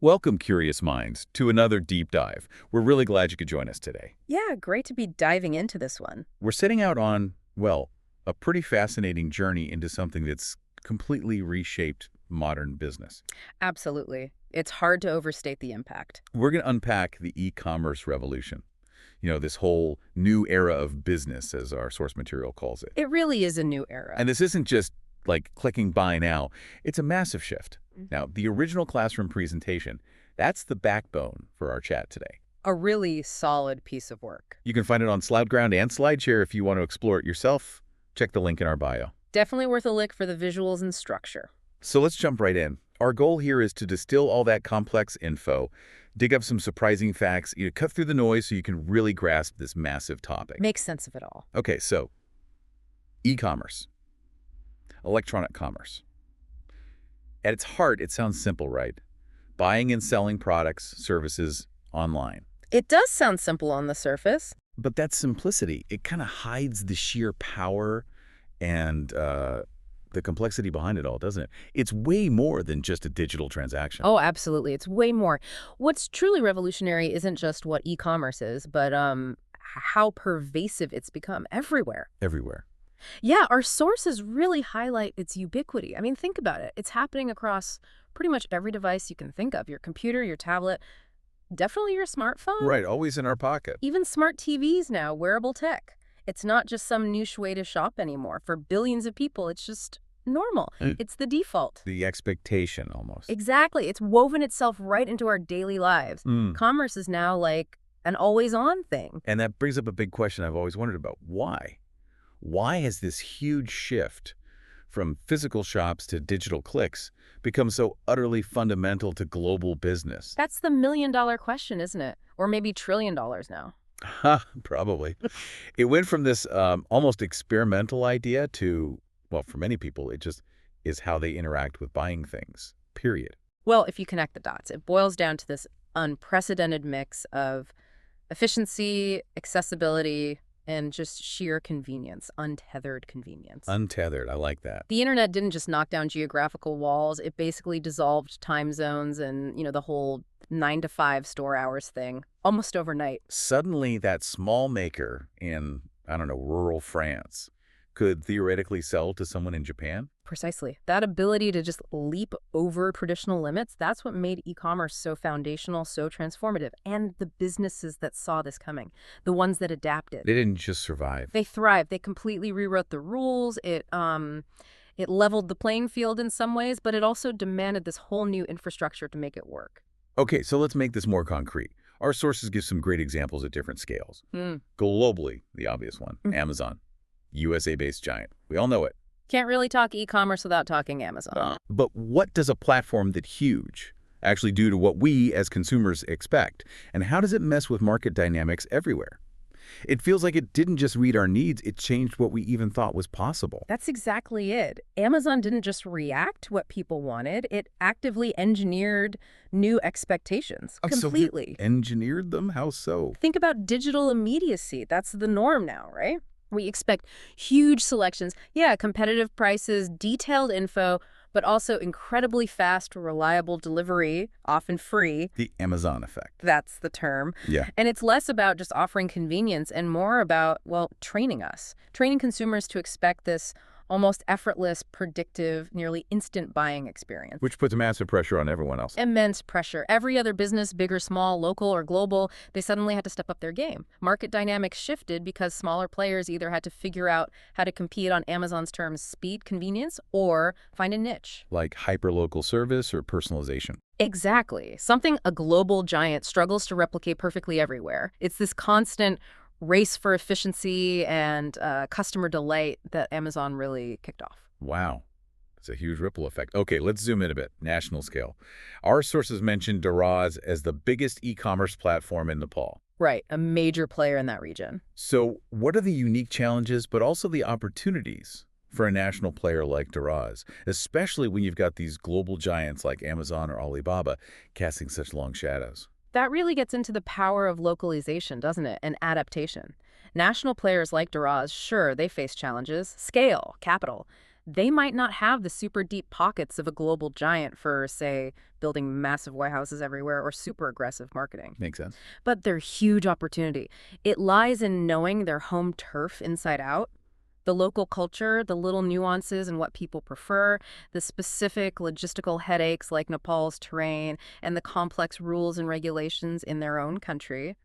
Welcome, curious minds, to another deep dive. We're really glad you could join us today. Yeah, great to be diving into this one. We're setting out on, well, a pretty fascinating journey into something that's completely reshaped modern business. Absolutely. It's hard to overstate the impact. We're going to unpack the e-commerce revolution. This whole new era of business, as our source material calls it. It really is a new era. And this isn't just like clicking buy now. It's a massive shift. Mhm. Now, the original classroom presentation, that's the backbone for our chat today. A really solid piece of work. You can find it on SlideGround and SlideShare if you want to explore it yourself. Check the link in our bio. Definitely worth a look for the visuals and structure. So let's jump right in. Our goal here is to distill all that complex info, dig up some surprising facts, cut through the noise so you can really grasp this massive topic. Make sense of it all. Okay, so e-commerce, electronic commerce. At its heart, it sounds simple, right? Buying and selling products, services online. It does sound simple on the surface. But that simplicity, it kind of hides the sheer power and the complexity behind it all, doesn't it? It's way more than just a digital transaction. Oh, absolutely. It's way more. What's truly revolutionary isn't just what e-commerce is, but how pervasive it's become everywhere. Everywhere. Yeah, our sources really highlight its ubiquity. I mean, think about it. It's happening across pretty much every device you can think of. Your computer, your tablet, definitely your smartphone. Right, always in our pocket. Even smart TVs now, wearable tech. It's not just some niche way to shop anymore. For billions of people, it's just normal. It's the default. The expectation, almost. Exactly. It's woven itself right into our daily lives. Commerce is now like an always-on thing. And that brings up a big question I've always wondered about. Why? Why has this huge shift from physical shops to digital clicks become so utterly fundamental to global business? That's the million-dollar question, isn't it? Or maybe $1 trillion now. Probably. It went from this almost experimental idea to, well, for many people, it just is how they interact with buying things, period. Well, if you connect the dots, it boils down to this unprecedented mix of efficiency, accessibility, and just sheer convenience, untethered convenience. Untethered, I like that. The internet didn't just knock down geographical walls. It basically dissolved time zones and, the whole 9 to 5 store hours thing almost overnight. Suddenly, that small maker in, I don't know, rural France could theoretically sell to someone in Japan? Precisely. That ability to just leap over traditional limits, that's what made e-commerce so foundational, so transformative. And the businesses that saw this coming, the ones that adapted. They didn't just survive. They thrived. They completely rewrote the rules. It leveled the playing field in some ways, but it also demanded this whole new infrastructure to make it work. Okay, so let's make this more concrete. Our sources give some great examples at different scales. Globally, the obvious one, Amazon, USA-based giant. We all know it. Can't really talk e-commerce without talking Amazon. But what does a platform that huge actually do to what we as consumers expect? And how does it mess with market dynamics everywhere? It feels like it didn't just read our needs, it changed what we even thought was possible. That's exactly it. Amazon didn't just react to what people wanted. It actively engineered new expectations completely. So it engineered them? How so? Think about digital immediacy. That's the norm now, right? We expect huge selections, competitive prices, detailed info, but also incredibly fast, reliable delivery, often free. The Amazon effect. That's the term. Yeah. And it's less about just offering convenience and more about, training consumers to expect this almost effortless, predictive, nearly instant buying experience. Which puts massive pressure on everyone else. Immense pressure. Every other business, big or small, local or global, they suddenly had to step up their game. Market dynamics shifted because smaller players either had to figure out how to compete on Amazon's terms speed, convenience, or find a niche. Like hyperlocal service or personalization. Exactly. Something a global giant struggles to replicate perfectly everywhere. It's this constant race for efficiency and customer delight that Amazon really kicked off. Wow. It's a huge ripple effect. Okay, let's zoom in a bit. National scale. Our sources mentioned Daraz as the biggest e-commerce platform in Nepal. Right, a major player in that region. So what are the unique challenges, but also the opportunities for a national player like Daraz, especially when you've got these global giants like Amazon or Alibaba casting such long shadows? That really gets into the power of localization, doesn't it, and adaptation. National players like Daraz, sure, they face challenges. Scale, capital. They might not have the super deep pockets of a global giant for, say, building massive warehouses everywhere or super aggressive marketing. Makes sense. But their huge opportunity, it lies in knowing their home turf inside out. The local culture, the little nuances and what people prefer, the specific logistical headaches like Nepal's terrain, and the complex rules and regulations in their own country.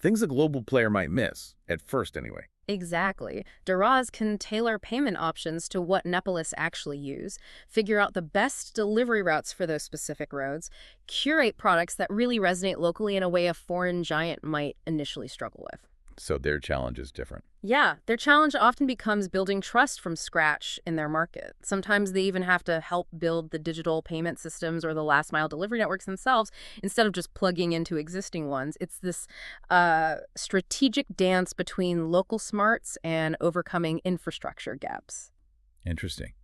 Things a global player might miss, at first anyway. Exactly. Daraz can tailor payment options to what Nepalists actually use, figure out the best delivery routes for those specific roads, curate products that really resonate locally in a way a foreign giant might initially struggle with. So their challenge is different. Yeah, their challenge often becomes building trust from scratch in their market. Sometimes they even have to help build the digital payment systems or the last mile delivery networks themselves instead of just plugging into existing ones. It's this strategic dance between local smarts and overcoming infrastructure gaps. Interesting.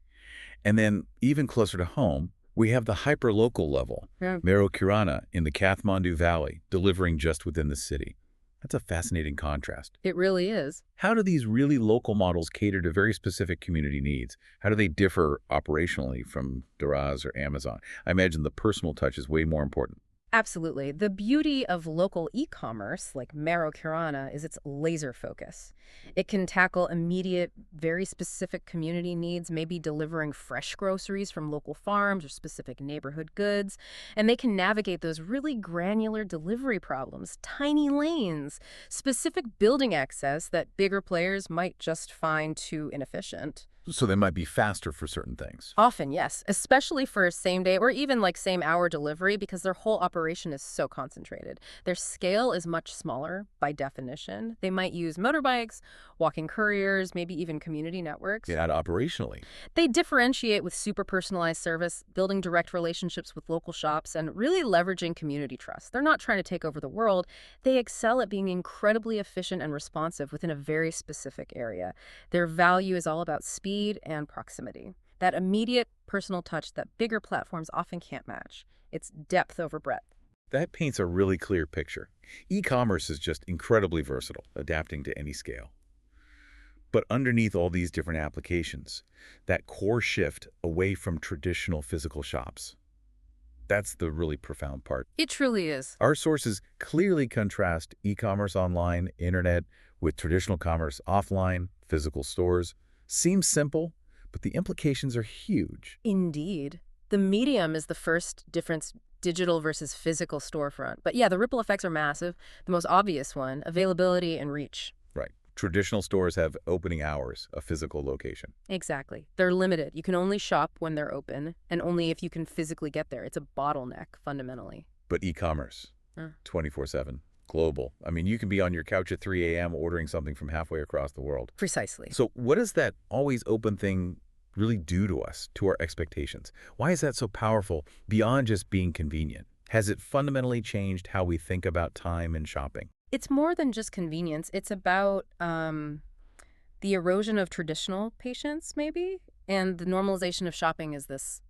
And then even closer to home, we have the hyper-local level, Yeah. Mero Kirana in the Kathmandu Valley, delivering just within the city. That's a fascinating contrast. It really is. How do these really local models cater to very specific community needs? How do they differ operationally from Daraz or Amazon? I imagine the personal touch is way more important. Absolutely. The beauty of local e-commerce, like Mero Kirana, is its laser focus. It can tackle immediate, very specific community needs, maybe delivering fresh groceries from local farms or specific neighborhood goods. And they can navigate those really granular delivery problems, tiny lanes, specific building access that bigger players might just find too inefficient. So they might be faster for certain things. Often, yes, especially for same day or even like same hour delivery because their whole operation is so concentrated. Their scale is much smaller by definition. They might use motorbikes, walking couriers, maybe even community networks. Get out operationally. They differentiate with super personalized service, building direct relationships with local shops, and really leveraging community trust. They're not trying to take over the world. They excel at being incredibly efficient and responsive within a very specific area. Their value is all about speed and proximity. That immediate personal touch that bigger platforms often can't match. It's depth over breadth. That paints a really clear picture. E-commerce is just incredibly versatile, adapting to any scale. But underneath all these different applications, that core shift away from traditional physical shops. That's the really profound part. It truly is. Our sources clearly contrast e-commerce online, internet, with traditional commerce offline, physical stores. Seems simple, but the implications are huge. Indeed. The medium is the first difference, digital versus physical storefront. But yeah, the ripple effects are massive. The most obvious one, availability and reach. Right. Traditional stores have opening hours, a physical location. Exactly. They're limited. You can only shop when they're open, and only if you can physically get there. It's a bottleneck, fundamentally. But e-commerce, 24/7. Global. I mean, you can be on your couch at 3 a.m. ordering something from halfway across the world. Precisely. So what does that always open thing really do to us, to our expectations? Why is that so powerful beyond just being convenient? Has it fundamentally changed how we think about time and shopping? It's more than just convenience. It's about the erosion of traditional patience, maybe, and the normalization of shopping is this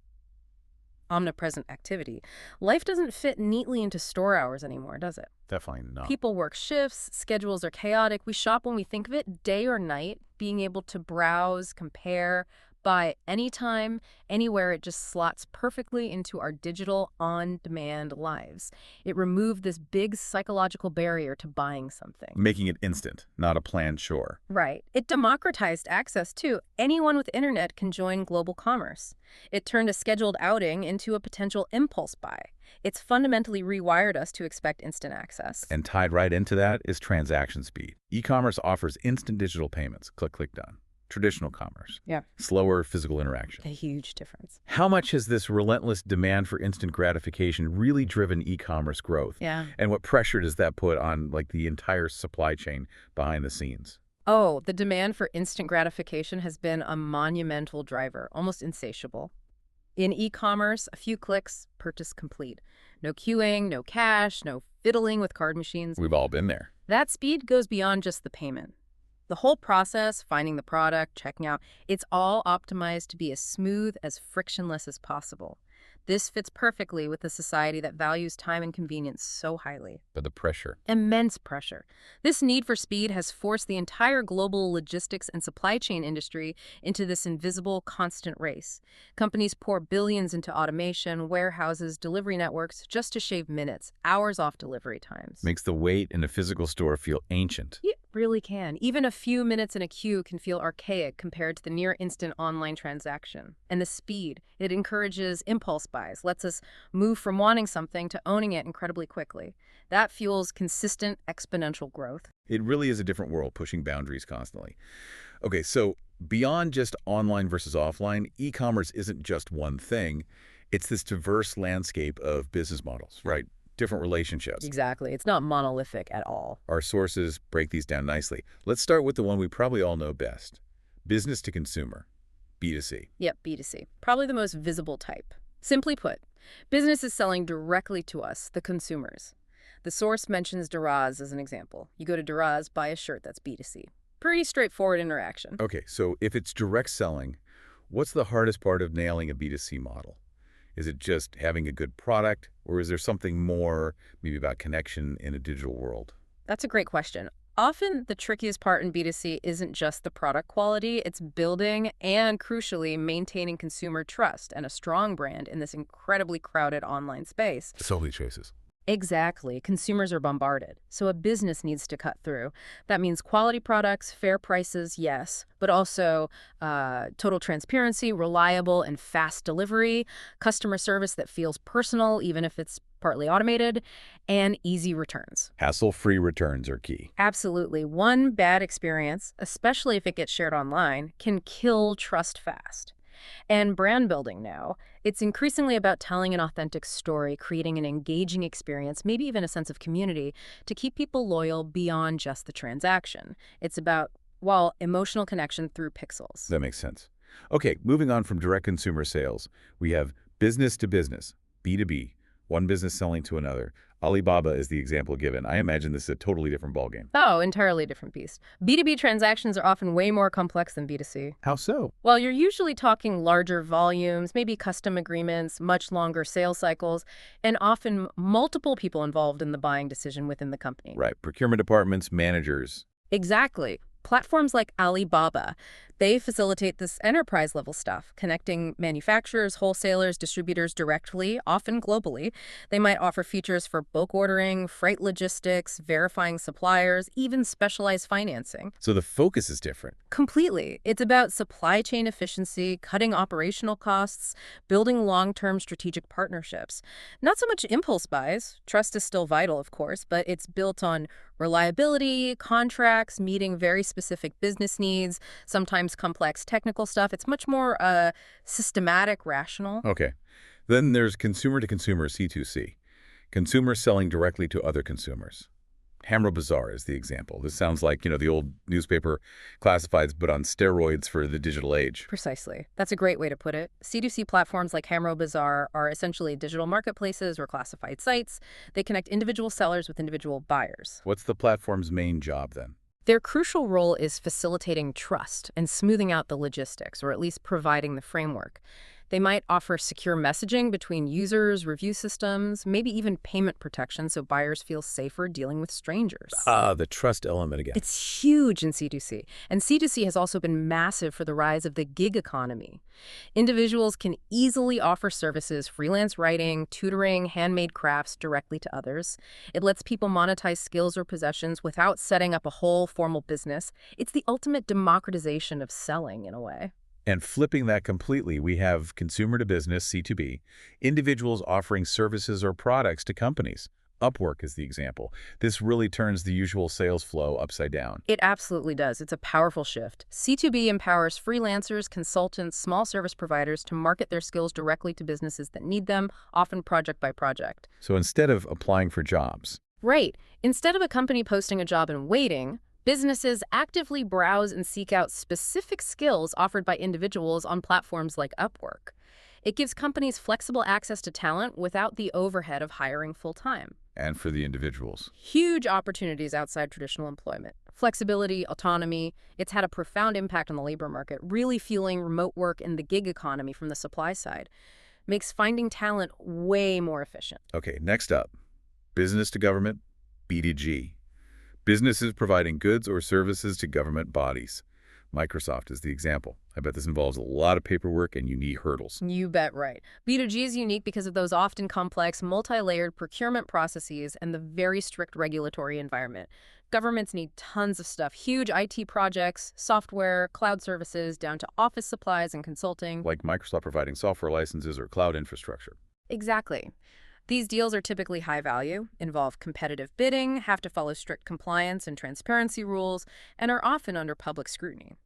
omnipresent activity. Life doesn't fit neatly into store hours anymore, does it? Definitely not. People work shifts, schedules are chaotic. We shop when we think of it, day or night, being able to browse, compare, buy anytime, anywhere. It just slots perfectly into our digital on-demand lives. It removed this big psychological barrier to buying something. Making it instant, not a planned chore. Right. It democratized access, too. Anyone with internet can join global commerce. It turned a scheduled outing into a potential impulse buy. It's fundamentally rewired us to expect instant access. And tied right into that is transaction speed. E-commerce offers instant digital payments. Click, click, done. Traditional commerce. Yeah. Slower physical interaction. A huge difference. How much has this relentless demand for instant gratification really driven e-commerce growth? Yeah. And what pressure does that put on the entire supply chain behind the scenes? Oh, the demand for instant gratification has been a monumental driver, almost insatiable. In e-commerce, a few clicks, purchase complete. No queuing, no cash, no fiddling with card machines. We've all been there. That speed goes beyond just the payment. The whole process, finding the product, checking out, it's all optimized to be as smooth, as frictionless as possible. This fits perfectly with a society that values time and convenience so highly. But the pressure. Immense pressure. This need for speed has forced the entire global logistics and supply chain industry into this invisible, constant race. Companies pour billions into automation, warehouses, delivery networks just to shave minutes, hours off delivery times. Makes the wait in a physical store feel ancient. It really can. Even a few minutes in a queue can feel archaic compared to the near-instant online transaction. And the speed, it encourages impulse buys, lets us move from wanting something to owning it incredibly quickly. That fuels consistent exponential growth. It really is a different world, pushing boundaries constantly. Okay, so beyond just online versus offline, e-commerce isn't just one thing. It's this diverse landscape of business models, right? Different relationships. Exactly. It's not monolithic at all. Our sources break these down nicely. Let's start with the one we probably all know best. Business to consumer, B2C. Yep, B2C. Probably the most visible type. Simply put, business is selling directly to us, the consumers. The source mentions Daraz as an example. You go to Daraz, buy a shirt, that's B2C. Pretty straightforward interaction. Okay, so if it's direct selling, what's the hardest part of nailing a B2C model? Is it just having a good product, or is there something more, maybe about connection in a digital world? That's a great question. Often, the trickiest part in B2C isn't just the product quality, it's building and, crucially, maintaining consumer trust and a strong brand in this incredibly crowded online space. So many choices. Exactly. Consumers are bombarded, so a business needs to cut through. That means quality products, fair prices, yes, but also total transparency, reliable and fast delivery, customer service that feels personal, even if it's partly automated, and easy returns. Hassle-free returns are key. Absolutely. One bad experience, especially if it gets shared online, can kill trust fast. And brand building now, it's increasingly about telling an authentic story, creating an engaging experience, maybe even a sense of community, to keep people loyal beyond just the transaction. It's about, well, emotional connection through pixels. That makes sense. Okay, moving on from direct consumer sales, we have business to business, B2B, one business selling to another. Alibaba is the example given. I imagine this is a totally different ballgame. Oh, entirely different beast. B2B transactions are often way more complex than B2C. How so? Well, you're usually talking larger volumes, maybe custom agreements, much longer sales cycles, and often multiple people involved in the buying decision within the company. Right, procurement departments, managers. Exactly. Platforms like Alibaba, they facilitate this enterprise-level stuff, connecting manufacturers, wholesalers, distributors directly, often globally. They might offer features for bulk ordering, freight logistics, verifying suppliers, even specialized financing. So the focus is different. Completely. It's about supply chain efficiency, cutting operational costs, building long-term strategic partnerships. Not so much impulse buys. Trust is still vital, of course, but it's built on reliability, contracts, meeting very specific business needs, sometimes complex technical stuff. It's much more systematic, rational. Okay. Then there's consumer-to-consumer C2C, consumers selling directly to other consumers. Hamra Bazaar is the example. This sounds like, the old newspaper classifieds, but on steroids for the digital age. Precisely. That's a great way to put it. C2C platforms like Hamra Bazaar are essentially digital marketplaces or classified sites. They connect individual sellers with individual buyers. What's the platform's main job then? Their crucial role is facilitating trust and smoothing out the logistics, or at least providing the framework. They might offer secure messaging between users, review systems, maybe even payment protection so buyers feel safer dealing with strangers. The trust element again. It's huge in C2C. And C2C has also been massive for the rise of the gig economy. Individuals can easily offer services, freelance writing, tutoring, handmade crafts directly to others. It lets people monetize skills or possessions without setting up a whole formal business. It's the ultimate democratization of selling in a way. And flipping that completely, we have consumer to business, C2B, individuals offering services or products to companies. Upwork is the example. This really turns the usual sales flow upside down. It absolutely does. It's a powerful shift. C2B empowers freelancers, consultants, small service providers to market their skills directly to businesses that need them, often project by project. So instead of applying for jobs. Right. Instead of a company posting a job and waiting, businesses actively browse and seek out specific skills offered by individuals on platforms like Upwork. It gives companies flexible access to talent without the overhead of hiring full-time. And for the individuals. Huge opportunities outside traditional employment. Flexibility, autonomy, it's had a profound impact on the labor market, really fueling remote work and the gig economy from the supply side. makes finding talent way more efficient. Okay, next up, business to government, B2G. Businesses providing goods or services to government bodies. Microsoft is the example. I bet this involves a lot of paperwork and unique hurdles. You bet right. B2G is unique because of those often complex, multi-layered procurement processes and the very strict regulatory environment. Governments need tons of stuff, huge IT projects, software, cloud services, down to office supplies and consulting. Like Microsoft providing software licenses or cloud infrastructure. Exactly. These deals are typically high value, involve competitive bidding, have to follow strict compliance and transparency rules, and are often under public scrutiny.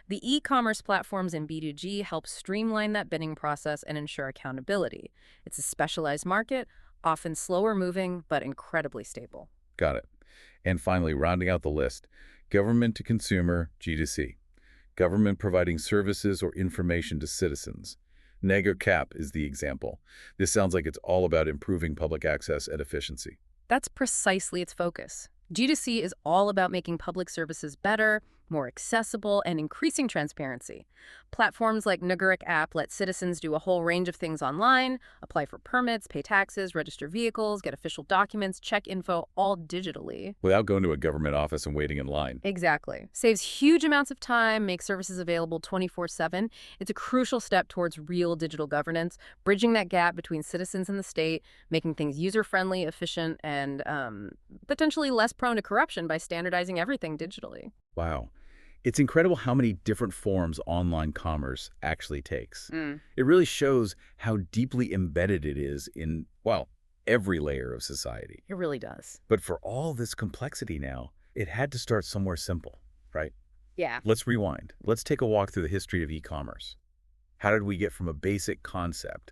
The e-commerce platforms in B2G help streamline that bidding process and ensure accountability. It's a specialized market, often slower moving, but incredibly stable. Got it. And finally, rounding out the list, government to consumer, G2C. Government providing services or information to citizens. Neg or Cap is the example. This sounds like it's all about improving public access and efficiency. That's precisely its focus. G2C is all about making public services better, more accessible, and increasing transparency. Platforms like Nuguric app let citizens do a whole range of things online, apply for permits, pay taxes, register vehicles, get official documents, check info, all digitally. Without going to a government office and waiting in line. Exactly. Saves huge amounts of time, makes services available 24/7. It's a crucial step towards real digital governance, bridging that gap between citizens and the state, making things user-friendly, efficient, and potentially less prone to corruption by standardizing everything digitally. Wow. It's incredible how many different forms online commerce actually takes. It really shows how deeply embedded it is in, well, every layer of society. It really does. But for all this complexity now, it had to start somewhere simple, right? Yeah. Let's rewind. Let's take a walk through the history of e-commerce. How did we get from a basic concept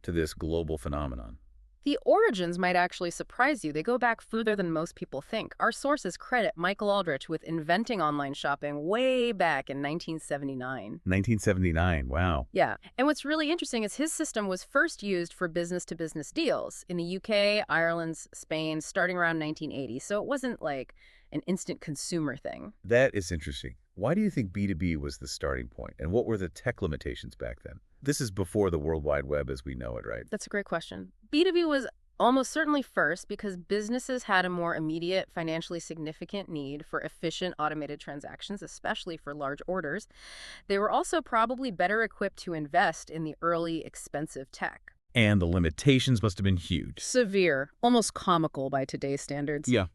to this global phenomenon? The origins might actually surprise you. They go back further than most people think. Our sources credit Michael Aldrich with inventing online shopping way back in 1979. 1979, wow. Yeah, and what's really interesting is his system was first used for business-to-business deals in the UK, Ireland, Spain, starting around 1980. So it wasn't like an instant consumer thing. That is interesting. Why do you think B2B was the starting point, and what were the tech limitations back then? This is before the World Wide Web as we know it, right? That's a great question. B2B was almost certainly first because businesses had a more immediate, financially significant need for efficient, automated transactions, especially for large orders. They were also probably better equipped to invest in the early, expensive tech. And the limitations must have been huge. Severe, almost comical by today's standards. Yeah.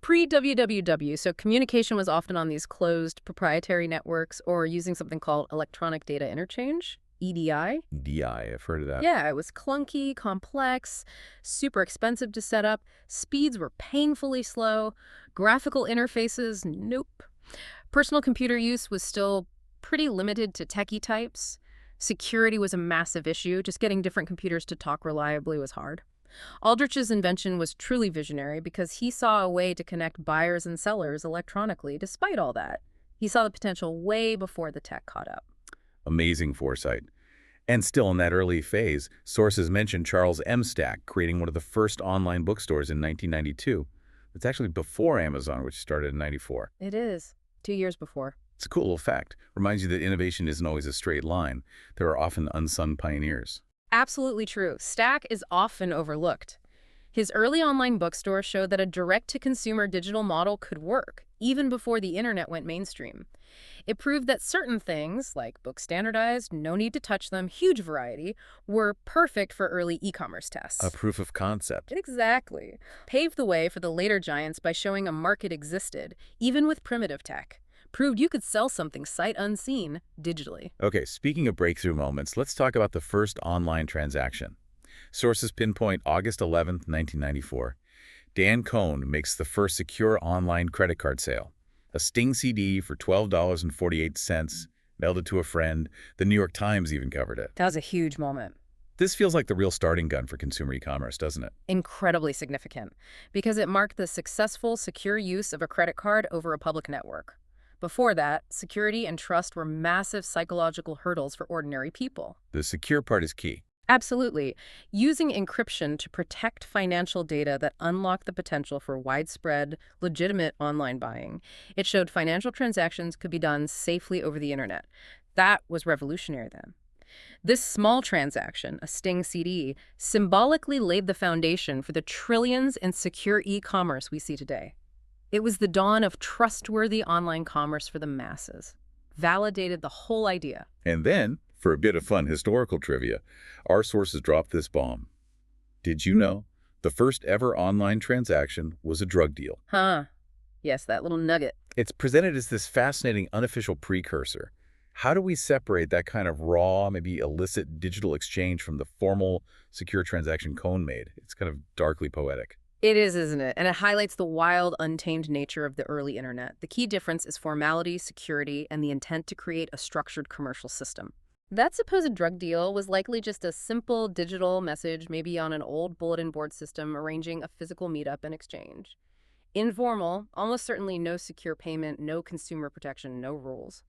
Pre-WWW, so communication was often on these closed proprietary networks or using something called electronic data interchange. EDI? EDI, I've heard of that. Yeah, it was clunky, complex, super expensive to set up. Speeds were painfully slow. Graphical interfaces, nope. Personal computer use was still pretty limited to techie types. Security was a massive issue. Just getting different computers to talk reliably was hard. Aldrich's invention was truly visionary because he saw a way to connect buyers and sellers electronically despite all that. He saw the potential way before the tech caught up. Amazing foresight. And still in that early phase, sources mention Charles M. Stack creating one of the first online bookstores in 1992. It's actually before Amazon, which started in 94. It is. 2 years before. It's a cool little fact. Reminds you that innovation isn't always a straight line. There are often unsung pioneers. Absolutely true. Stack is often overlooked. His early online bookstore showed that a direct-to-consumer digital model could work, even before the internet went mainstream. It proved that certain things, like books standardized, no need to touch them, huge variety, were perfect for early e-commerce tests. A proof of concept. Exactly. Paved the way for the later giants by showing a market existed, even with primitive tech. Proved you could sell something sight unseen digitally. Okay, speaking of breakthrough moments, let's talk about the first online transaction. Sources pinpoint August 11th, 1994. Dan Cohn makes the first secure online credit card sale. A Sting CD for $12.48, mailed it to a friend. The New York Times even covered it. That was a huge moment. This feels like the real starting gun for consumer e-commerce, doesn't it? Incredibly significant, because it marked the successful, secure use of a credit card over a public network. Before that, security and trust were massive psychological hurdles for ordinary people. The secure part is key. Absolutely. Using encryption to protect financial data that unlocked the potential for widespread, legitimate online buying. It showed financial transactions could be done safely over the internet. That was revolutionary then. This small transaction, a Sting CD, symbolically laid the foundation for the trillions in secure e-commerce we see today. It was the dawn of trustworthy online commerce for the masses. Validated the whole idea. And then, for a bit of fun historical trivia, our sources dropped this bomb. Did you know the first ever online transaction was a drug deal? Huh. Yes, that little nugget. It's presented as this fascinating unofficial precursor. How do we separate that kind of raw, maybe illicit digital exchange from the formal, secure transaction Cohn made? It's kind of darkly poetic. It is, isn't it? And it highlights the wild, untamed nature of the early internet. The key difference is formality, security, and the intent to create a structured commercial system. That supposed drug deal was likely just a simple digital message, maybe on an old bulletin board system, arranging a physical meetup and exchange. Informal, almost certainly no secure payment, no consumer protection, no rules.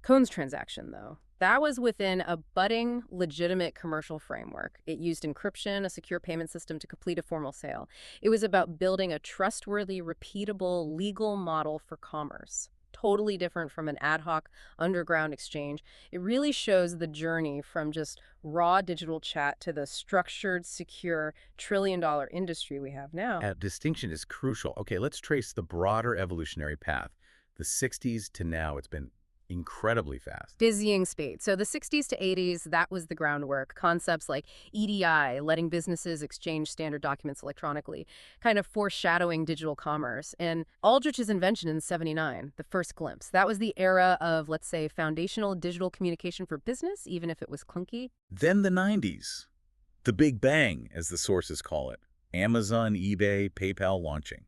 Cohn's transaction, though, that was within a budding, legitimate commercial framework. It used encryption, a secure payment system to complete a formal sale. It was about building a trustworthy, repeatable, legal model for commerce. Totally different from an ad hoc underground exchange. It really shows the journey from just raw digital chat to the structured, secure, trillion-dollar industry we have now. A distinction is crucial. Okay, let's trace the broader evolutionary path. The 60s to now, it's been incredibly fast. Dizzying speed. So the 60s to 80s, that was the groundwork. Concepts like EDI, letting businesses exchange standard documents electronically, kind of foreshadowing digital commerce. And Aldrich's invention in '79, the first glimpse, that was the era of, let's say, foundational digital communication for business, even if it was clunky. Then the 90s, the Big Bang, as the sources call it. Amazon, eBay, PayPal launching.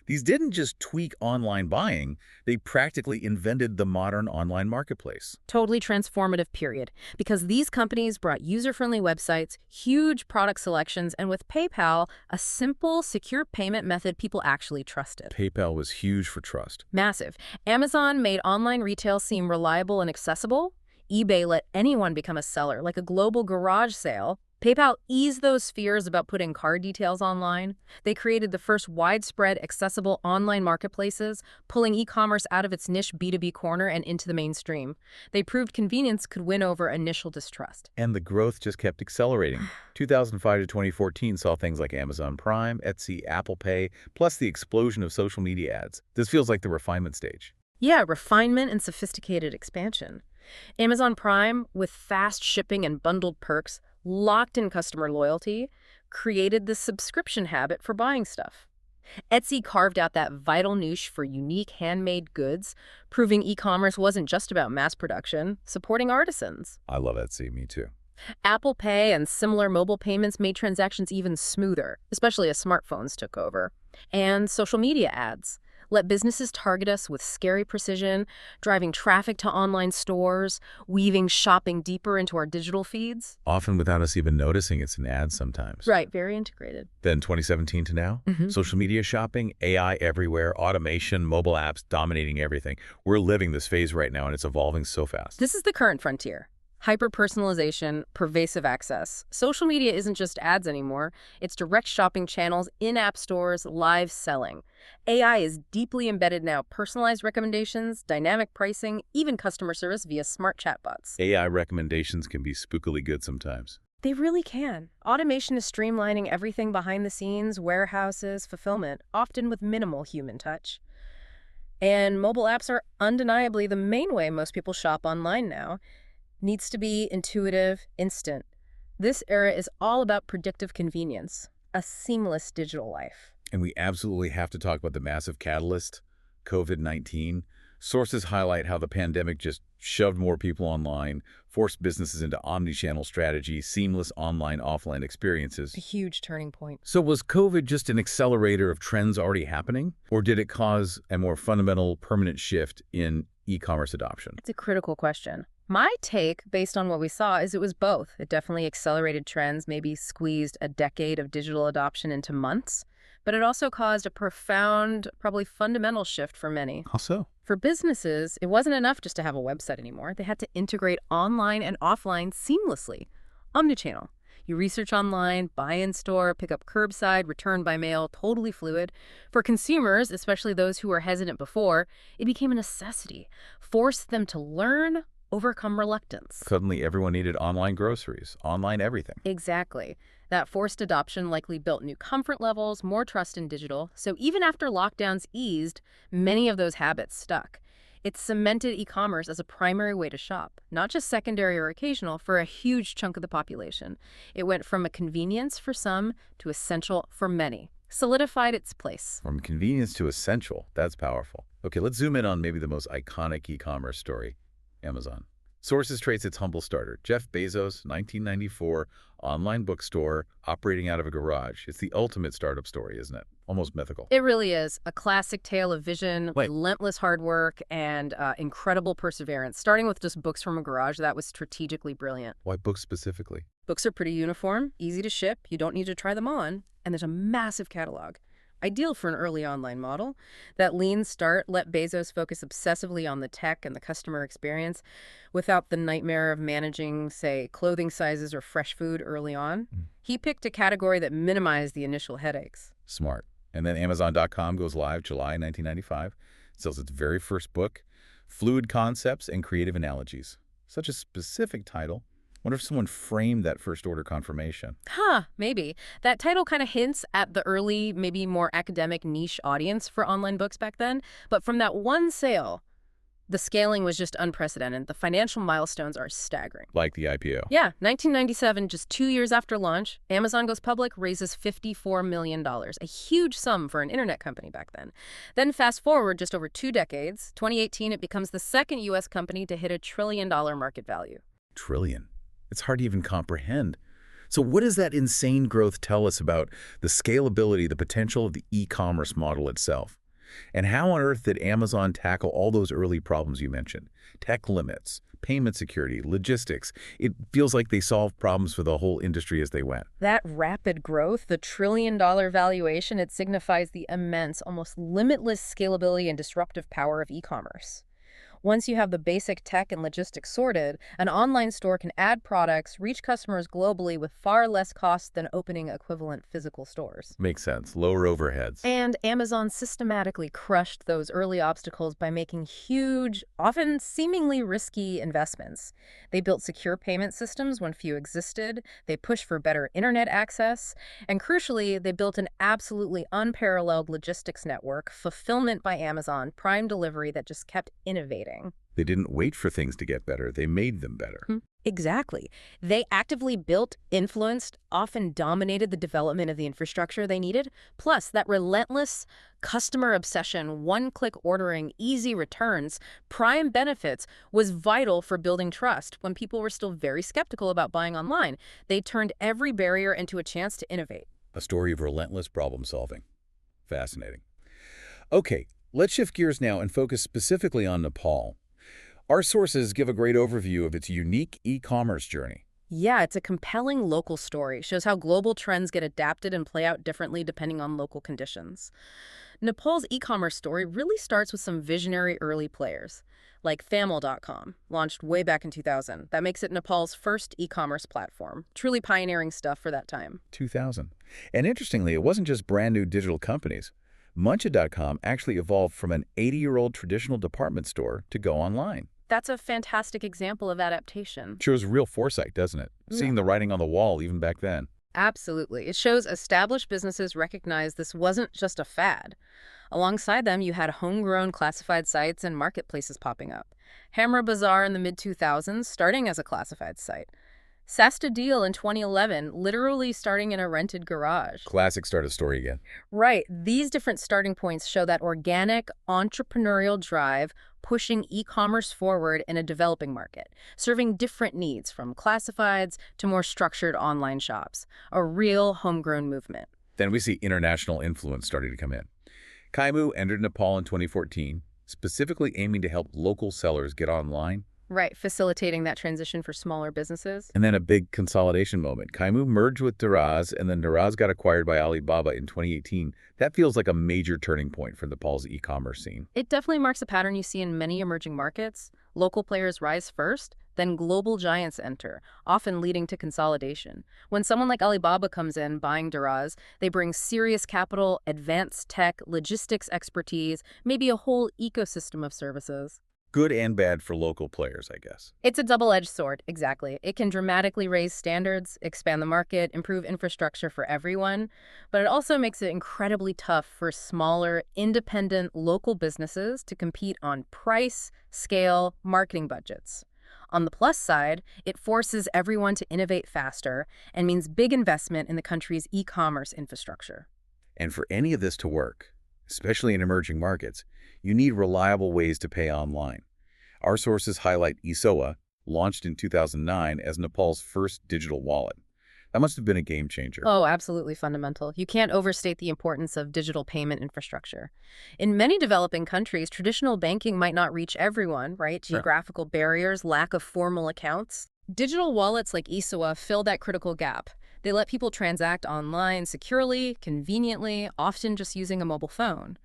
These didn't just tweak online buying, they practically invented the modern online marketplace. Totally transformative period, because these companies brought user-friendly websites, huge product selections, and with PayPal, a simple, secure payment method people actually trusted. PayPal was huge for trust. Massive. Amazon made online retail seem reliable and accessible. eBay let anyone become a seller, like a global garage sale. PayPal eased those fears about putting card details online. They created the first widespread, accessible online marketplaces, pulling e-commerce out of its niche B2B corner and into the mainstream. They proved convenience could win over initial distrust. And the growth just kept accelerating. 2005 to 2014 saw things like Amazon Prime, Etsy, Apple Pay, plus the explosion of social media ads. This feels like the refinement stage. Yeah, refinement and sophisticated expansion. Amazon Prime, with fast shipping and bundled perks, locked in customer loyalty, created the subscription habit for buying stuff. Etsy carved out that vital niche for unique handmade goods, proving e-commerce wasn't just about mass production, supporting artisans. I love Etsy, me too. Apple Pay and similar mobile payments made transactions even smoother, especially as smartphones took over. And social media ads let businesses target us with scary precision, driving traffic to online stores, weaving shopping deeper into our digital feeds. Often without us even noticing it's an ad sometimes. Right, very integrated. Then 2017 to now, social media shopping, AI everywhere, automation, mobile apps dominating everything. We're living this phase right now, and it's evolving so fast. This is the current frontier. Hyper-personalization, pervasive access. Social media isn't just ads anymore. It's direct shopping channels, in-app stores, live selling. AI is deeply embedded now. Personalized recommendations, dynamic pricing, even customer service via smart chatbots. AI recommendations can be spookily good sometimes. They really can. Automation is streamlining everything behind the scenes, warehouses, fulfillment, often with minimal human touch. And mobile apps are undeniably the main way most people shop online now. Needs to be intuitive, instant. This era is all about predictive convenience, a seamless digital life. And we absolutely have to talk about the massive catalyst, COVID-19. Sources highlight how the pandemic just shoved more people online, forced businesses into omni-channel strategy, seamless online-offline experiences. A huge turning point. So was COVID just an accelerator of trends already happening? Or did it cause a more fundamental, permanent shift in e-commerce adoption? It's a critical question. My take, based on what we saw, is it was both. It definitely accelerated trends, maybe squeezed a decade of digital adoption into months. But it also caused a profound, probably fundamental shift for many. How so? For businesses, it wasn't enough just to have a website anymore. They had to integrate online and offline seamlessly. Omnichannel. You research online, buy in store, pick up curbside, return by mail, totally fluid. For consumers, especially those who were hesitant before, it became a necessity. Forced them to learn, overcome reluctance. Suddenly, everyone needed online groceries, online everything. Exactly. That forced adoption likely built new comfort levels, more trust in digital. So even after lockdowns eased, many of those habits stuck. It cemented e-commerce as a primary way to shop, not just secondary or occasional for a huge chunk of the population. It went from a convenience for some to essential for many. Solidified its place. From convenience to essential, that's powerful. Okay, let's zoom in on maybe the most iconic e-commerce story, Amazon. Sources trace its humble starter, Jeff Bezos, 1994, online bookstore, operating out of a garage. It's the ultimate startup story, isn't it? Almost mythical. It really is. A classic tale of vision, Wait. relentless hard work, and incredible perseverance. Starting with just books from a garage, that was strategically brilliant. Why books specifically? Books are pretty uniform, easy to ship, you don't need to try them on, and there's a massive catalog. Ideal for an early online model. That lean start let Bezos focus obsessively on the tech and the customer experience without the nightmare of managing, say, clothing sizes or fresh food early on. He picked a category that minimized the initial headaches. Smart. And then Amazon.com goes live July 1995. Sells its very first book, Fluid Concepts and Creative Analogies. Such a specific title. Wonder if someone framed that first order confirmation. Maybe. That title kind of hints at the early, maybe more academic niche audience for online books back then. But from that one sale, the scaling was just unprecedented. The financial milestones are staggering. Like the IPO. Yeah, 1997, just 2 years after launch, Amazon goes public, raises $54 million, a huge sum for an internet company back then. Then fast forward just over 2 decades, 2018, it becomes the second U.S. company to hit $1 trillion market value. Trillion. It's hard to even comprehend. So what does that insane growth tell us about the scalability, the potential of the e-commerce model itself? And how on earth did Amazon tackle all those early problems you mentioned? Tech limits, payment security, logistics. It feels like they solved problems for the whole industry as they went. That rapid growth, the $1 trillion valuation, it signifies the immense, almost limitless scalability and disruptive power of e-commerce. Once you have the basic tech and logistics sorted, an online store can add products, reach customers globally with far less cost than opening equivalent physical stores. Makes sense. Lower overheads. And Amazon systematically crushed those early obstacles by making huge, often seemingly risky investments. They built secure payment systems when few existed, they pushed for better internet access, and crucially, they built an absolutely unparalleled logistics network, fulfillment by Amazon, Prime delivery that just kept innovating. They didn't wait for things to get better. They made them better. Exactly. They actively built, influenced, often dominated the development of the infrastructure they needed. Plus, that relentless customer obsession, one-click ordering, easy returns, Prime benefits was vital for building trust when people were still very skeptical about buying online. They turned every barrier into a chance to innovate. A story of relentless problem solving. Fascinating. Okay, let's shift gears now and focus specifically on Nepal. Our sources give a great overview of its unique e-commerce journey. Yeah, it's a compelling local story. Shows how global trends get adapted and play out differently depending on local conditions. Nepal's e-commerce story really starts with some visionary early players, like Famil.com, launched way back in 2000. That makes it Nepal's first e-commerce platform. Truly pioneering stuff for that time. 2000. And interestingly, it wasn't just brand new digital companies. Muncha.com actually evolved from an 80-year-old traditional department store to go online. That's a fantastic example of adaptation. Shows real foresight, doesn't it? Seeing the writing on the wall even back then. Absolutely. It shows established businesses recognize this wasn't just a fad. Alongside them, you had homegrown classified sites and marketplaces popping up. Hamra Bazaar in the mid-2000s, starting as a classified site. Sasta Deal in 2011, literally starting in a rented garage. Classic startup story again. Right. These different starting points show that organic, entrepreneurial drive pushing e-commerce forward in a developing market, serving different needs from classifieds to more structured online shops. A real homegrown movement. Then we see international influence starting to come in. Kaimu entered Nepal in 2014, specifically aiming to help local sellers get online. Right, facilitating that transition for smaller businesses. And then a big consolidation moment. Kaimu merged with Daraz, and then Daraz got acquired by Alibaba in 2018. That feels like a major turning point for Nepal's e-commerce scene. It definitely marks a pattern you see in many emerging markets. Local players rise first, then global giants enter, often leading to consolidation. When someone like Alibaba comes in buying Daraz, they bring serious capital, advanced tech, logistics expertise, maybe a whole ecosystem of services. Good and bad for local players, I guess. It's a double-edged sword, exactly. It can dramatically raise standards, expand the market, improve infrastructure for everyone, but it also makes it incredibly tough for smaller, independent local businesses to compete on price, scale, marketing budgets. On the plus side, it forces everyone to innovate faster and means big investment in the country's e-commerce infrastructure. And for any of this to work, especially in emerging markets, you need reliable ways to pay online. Our sources highlight ESOA, launched in 2009 as Nepal's first digital wallet. That must have been a game changer. Oh, absolutely fundamental. You can't overstate the importance of digital payment infrastructure. In many developing countries, traditional banking might not reach everyone, right? Sure. Geographical barriers, lack of formal accounts. Digital wallets like ISOA fill that critical gap. They let people transact online securely, conveniently, often just using a mobile phone.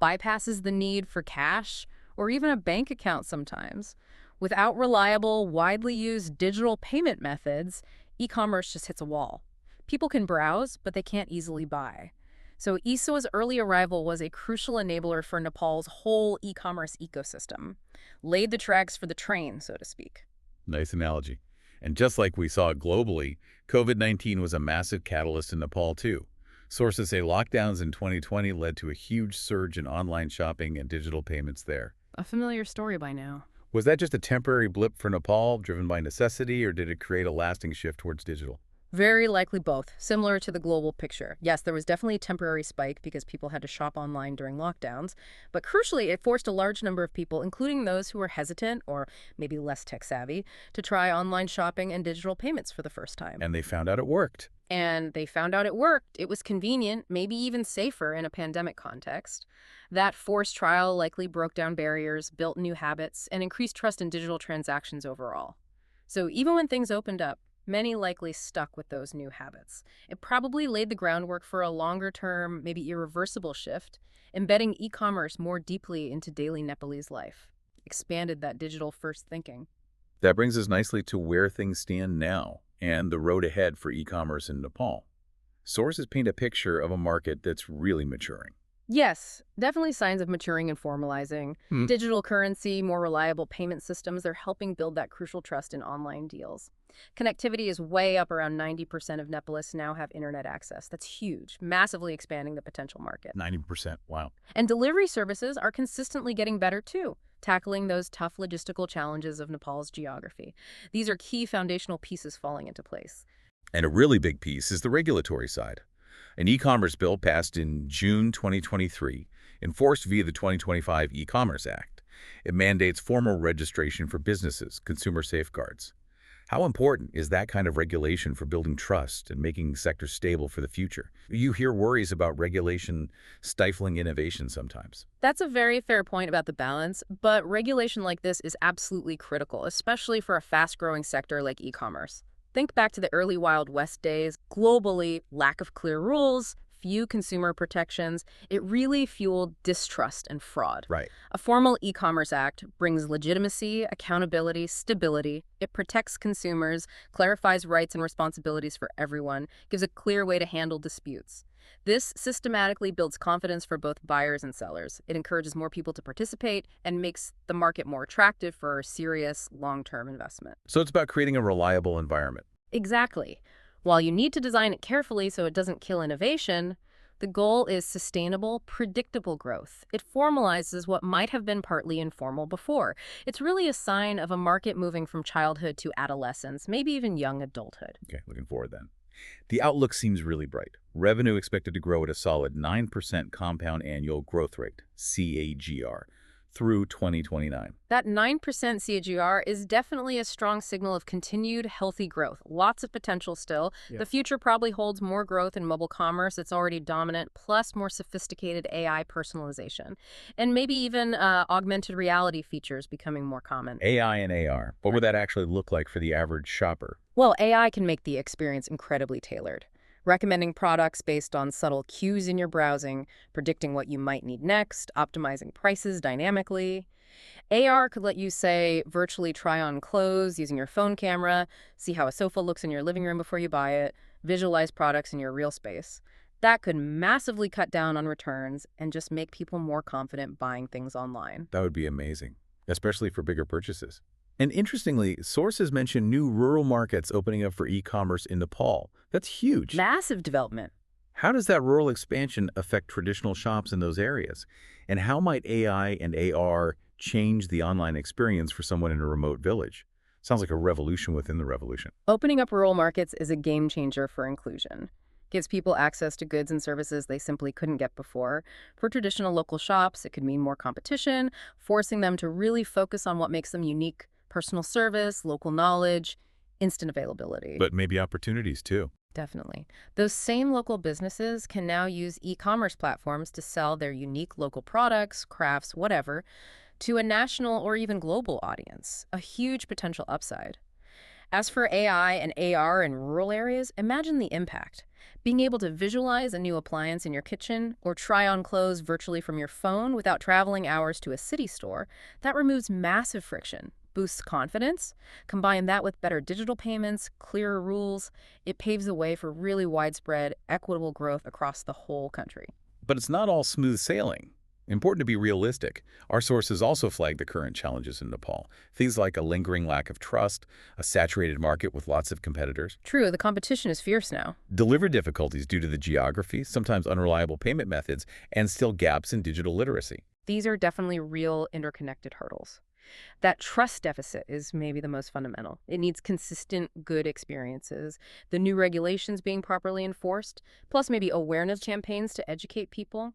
Bypasses the need for cash or even a bank account sometimes. Without reliable, widely used digital payment methods, e-commerce just hits a wall. People can browse, but they can't easily buy. So ISO's early arrival was a crucial enabler for Nepal's whole e-commerce ecosystem. Laid the tracks for the train, so to speak. Nice analogy. And just like we saw globally, COVID-19 was a massive catalyst in Nepal, too. Sources say lockdowns in 2020 led to a huge surge in online shopping and digital payments there. A familiar story by now. Was that just a temporary blip for Nepal, driven by necessity, or did it create a lasting shift towards digital? Very likely both, similar to the global picture. Yes, there was definitely a temporary spike because people had to shop online during lockdowns, but crucially, it forced a large number of people, including those who were hesitant or maybe less tech-savvy, to try online shopping and digital payments for the first time. And they found out it worked. And they found out it worked. It was convenient, maybe even safer in a pandemic context. That forced trial likely broke down barriers, built new habits, and increased trust in digital transactions overall. So even when things opened up, many likely stuck with those new habits. It probably laid the groundwork for a longer-term, maybe irreversible shift, embedding e-commerce more deeply into daily Nepalese life. Expanded that digital-first thinking. That brings us nicely to where things stand now and the road ahead for e-commerce in Nepal. Sources paint a picture of a market that's really maturing. Yes, definitely signs of maturing and formalizing. Digital currency, more reliable payment systems, they're helping build that crucial trust in online deals. Connectivity is way up. Around 90% of Nepalists now have internet access. That's huge, massively expanding the potential market. 90%, wow. And delivery services are consistently getting better too, tackling those tough logistical challenges of Nepal's geography. These are key foundational pieces falling into place. And a really big piece is the regulatory side. An e-commerce bill passed in June 2023, enforced via the 2025 E-Commerce Act. It mandates formal registration for businesses, consumer safeguards. How important is that kind of regulation for building trust and making the sector stable for the future? You hear worries about regulation stifling innovation sometimes. That's a very fair point about the balance, but regulation like this is absolutely critical, especially for a fast-growing sector like e-commerce. Think back to the early Wild West days. Globally, lack of clear rules, few consumer protections, it really fueled distrust and fraud. Right. A formal e-commerce act brings legitimacy, accountability, stability. It protects consumers, clarifies rights and responsibilities for everyone, gives a clear way to handle disputes. This systematically builds confidence for both buyers and sellers. It encourages more people to participate and makes the market more attractive for serious, long-term investment. So it's about creating a reliable environment. Exactly. While you need to design it carefully so it doesn't kill innovation, the goal is sustainable, predictable growth. It formalizes what might have been partly informal before. It's really a sign of a market moving from childhood to adolescence, maybe even young adulthood. Okay, looking forward then. The outlook seems really bright. Revenue expected to grow at a solid 9% compound annual growth rate, CAGR, through 2029. That 9% CAGR is definitely a strong signal of continued healthy growth. Lots of potential still. Yeah. The future probably holds more growth in mobile commerce. It's already dominant, plus more sophisticated AI personalization. And maybe even augmented reality features becoming more common. AI and AR. What would that actually look like for the average shopper? Well, AI can make the experience incredibly tailored, recommending products based on subtle cues in your browsing, predicting what you might need next, optimizing prices dynamically. AR could let you, say, virtually try on clothes using your phone camera, see how a sofa looks in your living room before you buy it, visualize products in your real space. That could massively cut down on returns and just make people more confident buying things online. That would be amazing. especially for bigger purchases. And interestingly, sources mention new rural markets opening up for e-commerce in Nepal. That's huge. Massive development. How does that rural expansion affect traditional shops in those areas? And how might AI and AR change the online experience for someone in a remote village? Sounds like a revolution within the revolution. Opening up rural markets is a game changer for inclusion. Gives people access to goods and services they simply couldn't get before. For traditional local shops, it could mean more competition, forcing them to really focus on what makes them unique: personal service, local knowledge, instant availability. But maybe opportunities too. Definitely. Those same local businesses can now use e-commerce platforms to sell their unique local products, crafts, whatever, to a national or even global audience. A huge potential upside. As for AI and AR in rural areas, imagine the impact. Being able to visualize a new appliance in your kitchen or try on clothes virtually from your phone without traveling hours to a city store, that removes massive friction, boosts confidence. Combine that with better digital payments, clearer rules, it paves the way for really widespread, equitable growth across the whole country. But it's not all smooth sailing. Important to be realistic. Our sources also flag the current challenges in Nepal. Things like a lingering lack of trust, a saturated market with lots of competitors, True, the competition is fierce now. delivery difficulties due to the geography, sometimes unreliable payment methods, and still gaps in digital literacy. These are definitely real interconnected hurdles. That trust deficit is maybe the most fundamental. It needs consistent, good experiences, the new regulations being properly enforced, plus maybe awareness campaigns to educate people.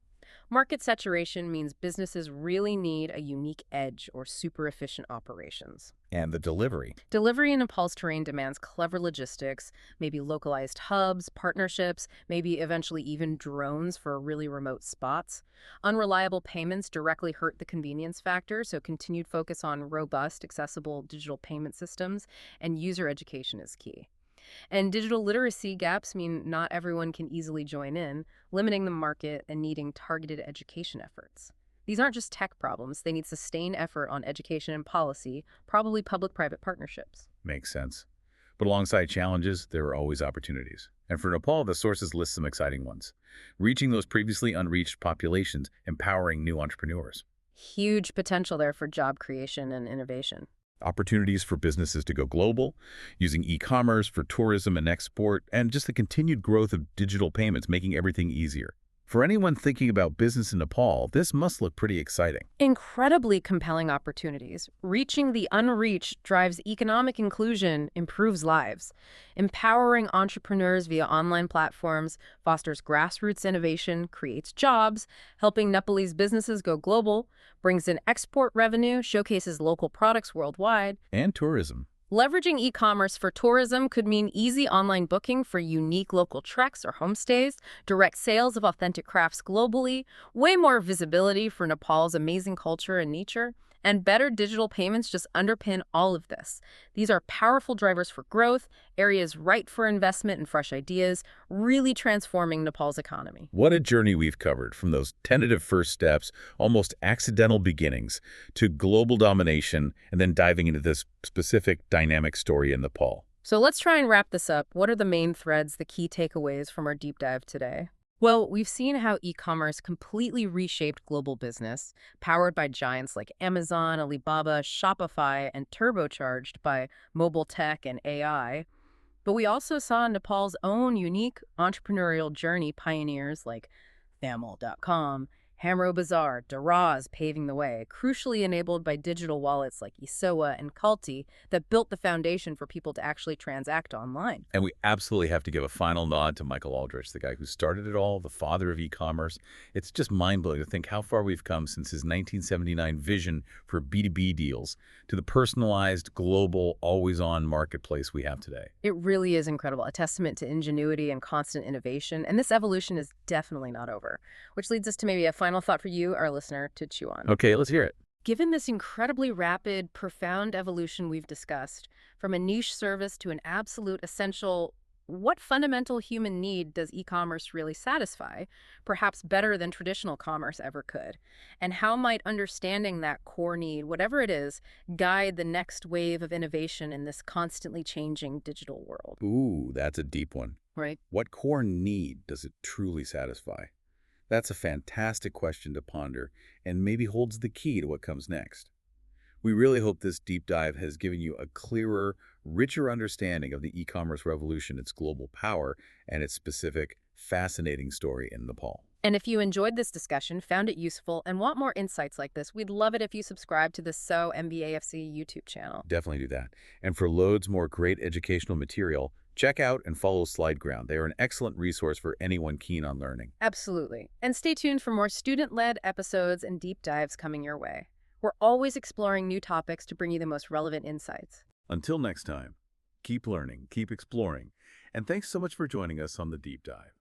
Market saturation means businesses really need a unique edge or super efficient operations. And the delivery. Delivery in Nepal's terrain demands clever logistics, maybe localized hubs, partnerships, maybe eventually even drones for really remote spots. Unreliable payments directly hurt the convenience factor, so continued focus on robust, accessible digital payment systems and user education is key. And digital literacy gaps mean not everyone can easily join in, limiting the market and needing targeted education efforts. These aren't just tech problems, they need sustained effort on education and policy, probably public-private partnerships. Makes sense. But alongside challenges, there are always opportunities. And for Nepal, the sources list some exciting ones. Reaching those previously unreached populations, empowering new entrepreneurs. Huge potential there for job creation and innovation. Opportunities for businesses to go global, using e-commerce for tourism and export, and just the continued growth of digital payments, making everything easier. For anyone thinking about business in Nepal, this must look pretty exciting. Incredibly compelling opportunities. Reaching the unreached drives economic inclusion, improves lives. Empowering entrepreneurs via online platforms fosters grassroots innovation, creates jobs. Helping Nepalese businesses go global brings in export revenue, showcases local products worldwide. And tourism. Leveraging e-commerce for tourism could mean easy online booking for unique local treks or homestays, direct sales of authentic crafts globally, way more visibility for Nepal's amazing culture and nature, and better digital payments just underpin all of this. These are powerful drivers for growth, areas ripe for investment and fresh ideas, really transforming Nepal's economy. What a journey we've covered, from those tentative first steps, almost accidental beginnings, to global domination, and then diving into this specific dynamic story in Nepal. So let's try and wrap this up. What are the main threads, the key takeaways from our deep dive today? Well, we've seen how e-commerce completely reshaped global business, powered by giants like Amazon, Alibaba, Shopify, and turbocharged by mobile tech and AI. But we also saw Nepal's own unique entrepreneurial journey pioneers like Thamel.com, Hamro Bazaar, Daraz paving the way, crucially enabled by digital wallets like Isoa and Kalti that built the foundation for people to actually transact online. And we absolutely have to give a final nod to Michael Aldrich, the guy who started it all, the father of e-commerce. It's just mind-blowing to think how far we've come since his 1979 vision for B2B deals to the personalized, global, always-on marketplace we have today. It really is incredible, a testament to ingenuity and constant innovation, and this evolution is definitely not over, which leads us to maybe a final thought for you, our listener, to chew on. Okay, let's hear it. Given this incredibly rapid, profound evolution we've discussed, from a niche service to an absolute essential, what fundamental human need does e-commerce really satisfy, perhaps better than traditional commerce ever could? And how might understanding that core need, whatever it is, guide the next wave of innovation in this constantly changing digital world? Ooh, that's a deep one. Right? What core need does it truly satisfy? That's a fantastic question to ponder and maybe holds the key to what comes next. We really hope this deep dive has given you a clearer, richer understanding of the e-commerce revolution, its global power, and its specific, fascinating story in Nepal. And if you enjoyed this discussion, found it useful, and want more insights like this, we'd love it if you subscribe to the MBA-FC YouTube channel. Definitely do that. And for loads more great educational material, check out and follow SlideGround. They are an excellent resource for anyone keen on learning. Absolutely. And stay tuned for more student-led episodes and deep dives coming your way. We're always exploring new topics to bring you the most relevant insights. Until next time, keep learning, keep exploring, and thanks so much for joining us on the Deep Dive.